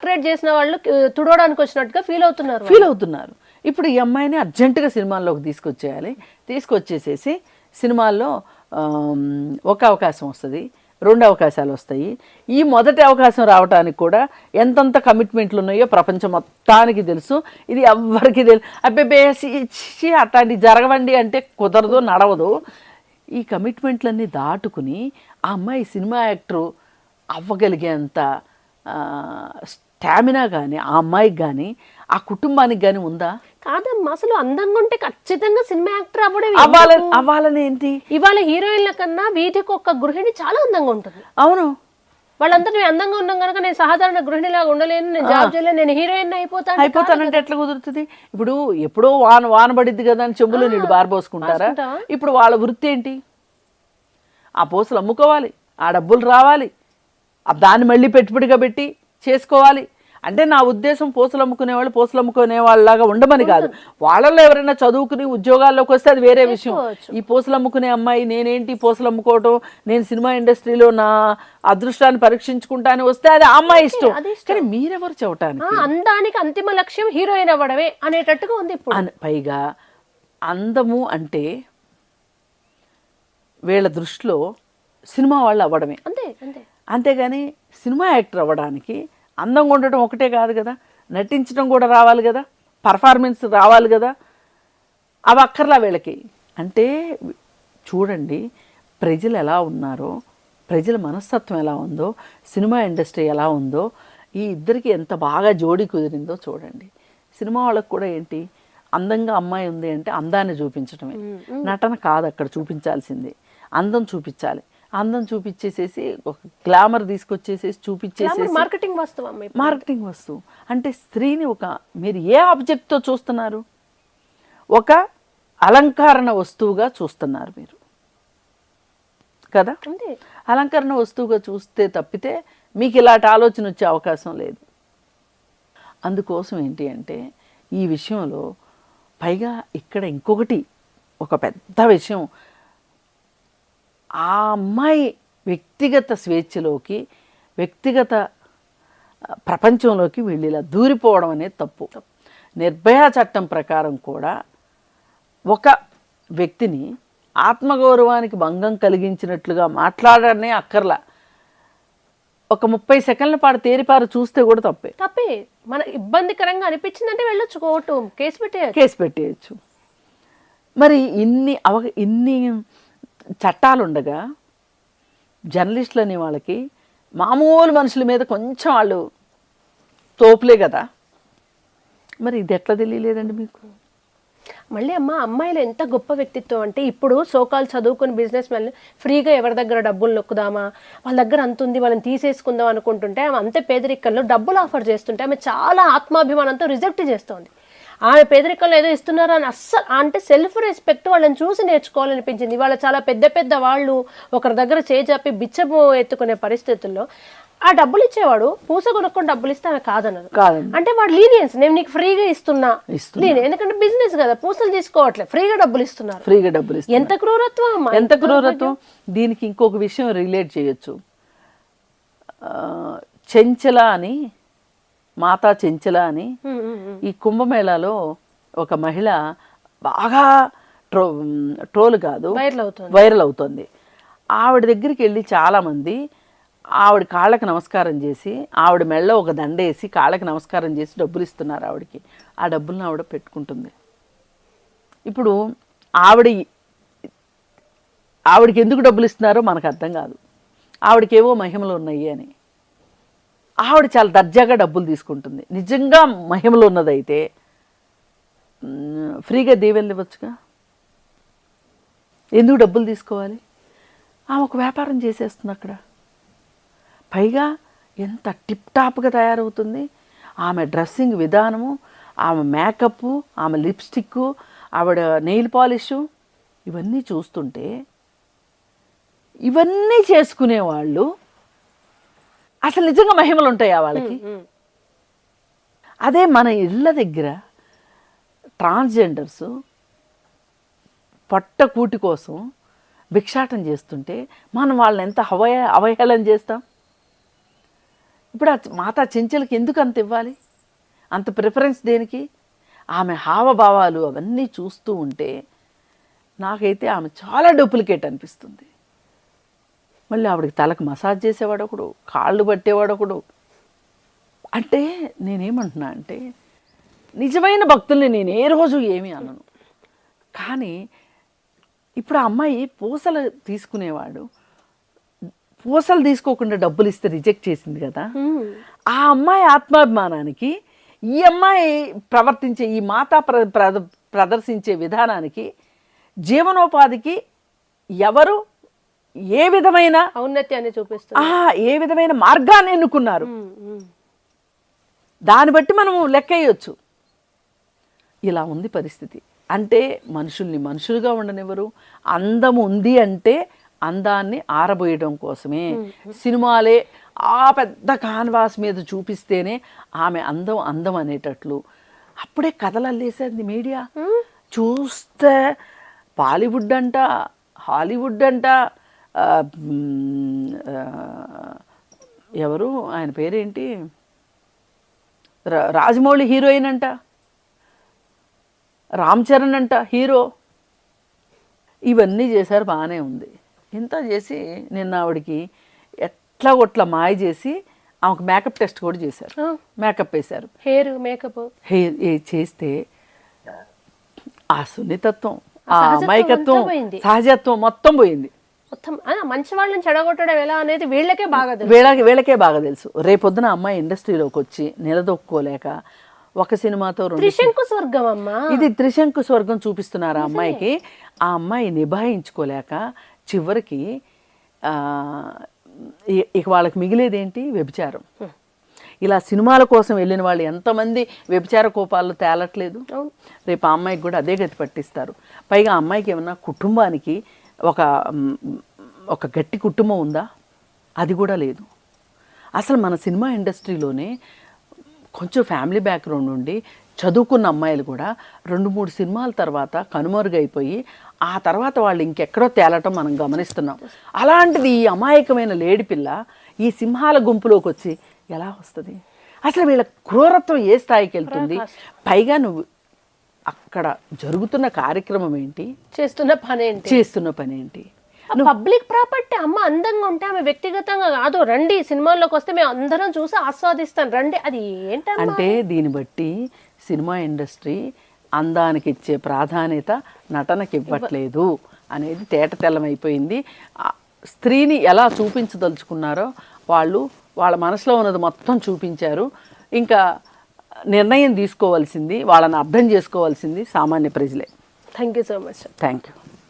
Decorate చేసిన వాళ్ళు తుడవడానికి వచ్చినట్టుగా ఫీల్ అవుతున్నారు. ఇప్పుడు ఈ అమ్మాయిని అర్జెంటుగా సినిమాల్లోకి తీసుకొచ్చేసేసి సినిమాల్లో ఒక అవకాశం వస్తుంది, 2 అవకాశాలు వస్తాయి. ఈ మొదటి అవకాశం రావడానికి కూడా ఎంతంత కమిట్మెంట్లు ఉన్నాయో ప్రపంచం మొత్తానికి తెలుసు. ఇది ఎవ్వరికి అబ్బాయి అట్లాంటివి జరగవండి అంటే కుదరదు, నడవదు. ఈ కమిట్మెంట్లన్నీ దాటుకుని ఆ అమ్మాయి సినిమా యాక్టరు అవ్వగలిగేంత స్టామినా కానీ ఆ అమ్మాయికి కానీ ఆ కుటుంబానికి కానీ ఉందా? కాదమ్మా, అసలు అందంగా ఉంటే ఖచ్చితంగా సినిమా యాక్టర్ అవ్వాలని ఏంటి? ఇవాళ హీరోయిన్ల కన్నా వీధికి ఒక గృహిణి చాలా అందంగా ఉంటుంది. అవును, వాళ్ళందరూ అందంగా ఉన్నాం కనుక నేను సాధారణ గృహిణిలాగా ఉండలేను, నేను జాబ్ చేయలేను, నేను హీరోయిన్ అయిపోతానంటే ఎట్లా కుదురుతుంది? ఇప్పుడు ఎప్పుడో వాన పడిద్ది కదా అని చెంబులో నీళ్ళు బారబోసుకుంటారా? ఇప్పుడు వాళ్ళ వృత్తి ఏంటి? ఆ పూసలు అమ్ముకోవాలి, ఆ డబ్బులు రావాలి, దాన్ని మళ్ళీ పెట్టుబడిగా పెట్టి చేసుకోవాలి. అంటే నా ఉద్దేశం పూసలు అమ్ముకునే వాళ్ళలాగా ఉండమని కాదు. వాళ్ళల్లో ఎవరైనా చదువుకుని ఉద్యోగాల్లోకి వస్తే అది వేరే విషయం. ఈ పూసలు అమ్ముకునే అమ్మాయి నేనేంటి పూసలు అమ్ముకోవటం, నేను సినిమా ఇండస్ట్రీలో నా అదృష్టాన్ని పరీక్షించుకుంటాను వస్తే అది ఆ అమ్మాయి ఇష్టం. కానీ మీరెవరు చెప్పటానికి? అందానికి అంతిమ లక్ష్యం హీరోయిన్ అవ్వడమే అనేటట్టుగా ఉంది ఇప్పుడు. పైగా అందము అంటే వీళ్ళ దృష్టిలో సినిమా వాళ్ళు అవ్వడమే, అంతేగాని సినిమా యాక్టర్ అవ్వడానికి అందంగా ఉండటం ఒకటే కాదు కదా, నటించడం కూడా రావాలి కదా, పర్ఫార్మెన్స్ రావాలి కదా. అవి అక్కర్లా వీళ్ళకి. అంటే చూడండి ప్రజలు ఎలా ఉన్నారో, ప్రజల మనస్తత్వం ఎలా ఉందో, సినిమా ఇండస్ట్రీ ఎలా ఉందో, ఈ ఇద్దరికి ఎంత బాగా జోడీ కుదిరిందో చూడండి. సినిమా వాళ్ళకి కూడా ఏంటి, అందంగా అమ్మాయి ఉంది అంటే అందాన్ని చూపించడమే, నటన కాదు అక్కడ చూపించాల్సింది, అందం చూపించాలి. అందం చూపించేసేసి ఒక గ్లామర్ తీసుకొచ్చేసేసి చూపించేసేసి మార్కెటింగ్ వస్తువు. అంటే స్త్రీని మీరు ఏ ఆబ్జెక్ట్తో చూస్తున్నారు? ఒక అలంకరణ వస్తువుగా చూస్తున్నారు మీరు కదా. అలంకరణ వస్తువుగా చూస్తే తప్పితే మీకు ఇలాంటి ఆలోచన వచ్చే అవకాశం లేదు. అందుకోసం ఏంటి అంటే ఈ విషయంలో పైగా ఇక్కడ ఇంకొకటి ఒక పెద్ద విషయం, ఆ అమ్మాయి వ్యక్తిగత స్వేచ్ఛలోకి, వ్యక్తిగత ప్రపంచంలోకి వీళ్ళు ఇలా దూరిపోవడం అనేది తప్పు. నిర్భయ చట్టం ప్రకారం కూడా ఒక వ్యక్తిని ఆత్మగౌరవానికి భంగం కలిగించినట్లుగా మాట్లాడనే అక్కర్లా. ఒక 30 సెకండ్ల పాటు తేరిపారు చూస్తే కూడా తప్పే. మన ఇబ్బందికరంగా అనిపించిందంటే వెళ్ళొచ్చు, కోర్టు కేసు పెట్టేయచ్చు. మరి ఇన్ని చట్టాలు ఉండగా జర్నలిస్టులు అనే వాళ్ళకి మామూలు మనుషుల మీద కొంచెం వాళ్ళు తోపులే కదా. మరి ఇది ఎట్లా తెలియలేదండి మీకు? మళ్ళీ అమ్మాయిలు ఎంత గొప్ప వ్యక్తిత్వం అంటే, ఇప్పుడు సోకాలు చదువుకుని బిజినెస్ మెన్ ఫ్రీగా ఎవరి దగ్గర డబ్బులు నొక్కుదామా, వాళ్ళ దగ్గర అంత ఉంది వాళ్ళని తీసేసుకుందాం అనుకుంటుంటే ఆమె అంతే పేదరికంలో డబ్బులు ఆఫర్ చేస్తుంటే ఆమె చాలా ఆత్మాభిమానంతో రిజెక్ట్ చేస్తోంది. ఆమె పేదరికంలో ఏదో ఇస్తున్నారా అని అస్సలు, అంటే సెల్ఫ్ రెస్పెక్ట్ వాళ్ళని చూసి నేర్చుకోవాలనిపించింది. వాళ్ళ చాలా పెద్ద వాళ్ళు ఒకరి దగ్గర చేజాపి బిచ్చము ఎత్తుకునే పరిస్థితుల్లో ఆ డబ్బులు ఇచ్చేవాడు పూస కొనుక్కొని డబ్బులు ఇస్తే ఆమె కాదన్నారు. అంటే వాడు లీనియన్స్, నేను నీకు ఫ్రీగా ఇస్తున్నా, ఎందుకంటే బిజినెస్ కదా, పూసలు తీసుకోవట్లేదు, ఫ్రీగా డబ్బులు ఇస్తున్నారు. ఎంత క్రూరత్వం. దీనికి ఇంకొక విషయం రిలేట్ చేయొచ్చు. చెంచల అని, మాతా చెంచల అని ఈ కుంభమేళాలో ఒక మహిళ బాగా ట్రోల్ కాదు వైరల్ అవుతుంది. ఆవిడ దగ్గరికి వెళ్ళి చాలామంది ఆవిడ కాళ్ళకి నమస్కారం చేసి, ఆవిడ మెళ్ళ ఒక దండేసి కాళ్ళకి నమస్కారం చేసి డబ్బులు ఇస్తున్నారు ఆవిడకి. ఆ డబ్బులను ఆవిడ పెట్టుకుంటుంది. ఇప్పుడు ఆవిడకి ఎందుకు డబ్బులు ఇస్తున్నారో మనకు అర్థం కాదు. ఆవిడకేవో మహిమలు ఉన్నాయి అని ఆవిడ చాలా దర్జాగా డబ్బులు తీసుకుంటుంది. నిజంగా మహిమలు ఉన్నదైతే ఫ్రీగా దీవెనలు ఇవ్వచ్చుగా, ఎందుకు డబ్బులు తీసుకోవాలి? ఆమె ఒక వ్యాపారం చేసేస్తుంది అక్కడ. పైగా ఎంత టిప్ టాప్గా తయారవుతుంది. ఆమె డ్రెస్సింగ్ విధానము, ఆమె మేకప్, ఆమె లిప్స్టిక్, ఆవిడ నెయిల్ పాలిషు, ఇవన్నీ చూస్తుంటే ఇవన్నీ చేసుకునేవాళ్ళు అసలు నిజంగా మహిమలు ఉంటాయా వాళ్ళకి? అదే మన ఇళ్ళ దగ్గర ట్రాన్స్జెండర్స్ పొట్ట కూటి కోసం భిక్షాటం చేస్తుంటే మనం వాళ్ళని ఎంత అవహేళన చేస్తాం. ఇప్పుడు ఆ మాతా చెంచలకి ఎందుకు అంత ఇవ్వాలి, అంత ప్రిఫరెన్స్ దేనికి? ఆమె హావభావాలు అవన్నీ చూస్తూ ఉంటే నాకైతే ఆమె చాలా డూప్లికేట్ అనిపిస్తుంది. మళ్ళీ ఆవిడకి తలకు మసాజ్ చేసేవాడు ఒకడు, కాళ్ళు పట్టేవాడు ఒకడు. అంటే నేనేమంటున్నా అంటే నిజమైన భక్తుల్ని నేను ఏ రోజు ఏమీ అనను, కానీ ఇప్పుడు ఆ అమ్మాయి పూసలు తీసుకునేవాడు పూసలు తీసుకోకుండా డబ్బులు ఇస్తే రిజెక్ట్ చేసింది కదా, ఆ అమ్మాయి ఆత్మాభిమానానికి ఈ అమ్మాయి ప్రవర్తించే ఈ మాతా ప్రదర్శించే విధానానికి జీవనోపాధికి ఎవరు ఏ విధమైన ఔన్నత్యాన్ని చూపిస్తారు, ఏ విధమైన మార్గాన్ని ఎన్నుకున్నారు దాన్ని బట్టి మనం లెక్కేయొచ్చు. ఇలా ఉంది పరిస్థితి. అంటే మనుషుల్ని మనుషులుగా ఉండనివ్వరు. అందం ఉంది అంటే అందాన్ని ఆరబోయడం కోసమే సినిమాలే ఆ పెద్ద కాన్వాస్ మీద చూపిస్తేనే ఆమె అందం అందం అనేటట్లు అప్పుడే కథలు అల్లేసేది మీడియా. చూస్తే బాలీవుడ్ అంట, హాలీవుడ్ అంట, ఎవరు ఆయన పేరేంటి, రాజమౌళి హీరోయిన్ అంట, రామ్ చరణ్ అంట హీరో, ఇవన్నీ చేశారు, బాగానే ఉంది. ఇంత చేసి నిన్న ఆవిడికి ఎట్లా కొట్లా మాయ చేసి ఆమెకు మేకప్ టెస్ట్ కూడా చేశారు, మేకప్ వేశారు, హెయిర్ మేకప్ చేస్తే ఆ సున్నితత్వం, ఆ అమాయకత్వం, సహజత్వం మొత్తం పోయింది. మొత్తం మంచి వాళ్ళని చెడగొట్టడం ఎలా అనేది వీళ్ళకే బాగా తెలుసు, వీళ్ళకే బాగా తెలుసు. రేపొద్దున అమ్మాయి ఇండస్ట్రీలోకి వచ్చి నిలదొక్కుకోలేక ఒక సినిమాతో త్రిశంకు స్వర్గం అమ్మా, ఇది త్రిశంకు స్వర్గం చూపిస్తున్నారు ఆ అమ్మాయికి. ఆ అమ్మాయి నిభాయించుకోలేక చివరికి ఇక వాళ్ళకి మిగిలేదేంటి, వ్యభిచారం. ఇలా సినిమాల కోసం వెళ్ళిన వాళ్ళు ఎంతమంది వ్యభిచార కోపాలు తేలట్లేదు. రేపు ఆ అమ్మాయికి కూడా అదే గతి పట్టిస్తారు. పైగా ఆ అమ్మాయికి ఏమన్నా కుటుంబానికి ఒక గట్టి కుటుంబం ఉందా, అది కూడా లేదు. అసలు మన సినిమా ఇండస్ట్రీలోనే కొంచెం ఫ్యామిలీ బ్యాక్గ్రౌండ్ ఉండి చదువుకున్న అమ్మాయిలు కూడా 2-3 సినిమాల తర్వాత కనుమరుగైపోయి ఆ తర్వాత వాళ్ళు ఇంకెక్కడో తేలటం మనం గమనిస్తున్నాం. అలాంటిది ఈ అమాయకమైన లేడి పిల్ల ఈ సింహాల గుంపులోకి వచ్చి ఎలా వస్తుంది? అసలు వీళ్ళ క్రూరత్వం ఏ స్థాయికి వెళ్తుంది? పైగా నువ్వు అక్కడ జరుగుతున్న కార్యక్రమం ఏంటి, చేస్తున్న పని ఏంటి? Public property. అమ్మ అందంగా ఉంటే ఆమె వ్యక్తిగతంగా కాదు, రండి సినిమాల్లోకి వస్తే మేము అందరం చూసి ఆస్వాదిస్తాం రండి, అది ఏంటంటే దీన్ని బట్టి సినిమా ఇండస్ట్రీ అందానికి ఇచ్చే ప్రాధాన్యత నటనకి ఇవ్వట్లేదు అనేది తేటతెల్లమైపోయింది. స్త్రీని ఎలా చూపించదలుచుకున్నారో వాళ్ళు వాళ్ళ మనసులో ఉన్నది మొత్తం చూపించారు. ఇంకా నిర్ణయం తీసుకోవాల్సింది, వాళ్ళని అర్థం చేసుకోవాల్సింది సామాన్య ప్రజలే. Thank you so much. Thank you.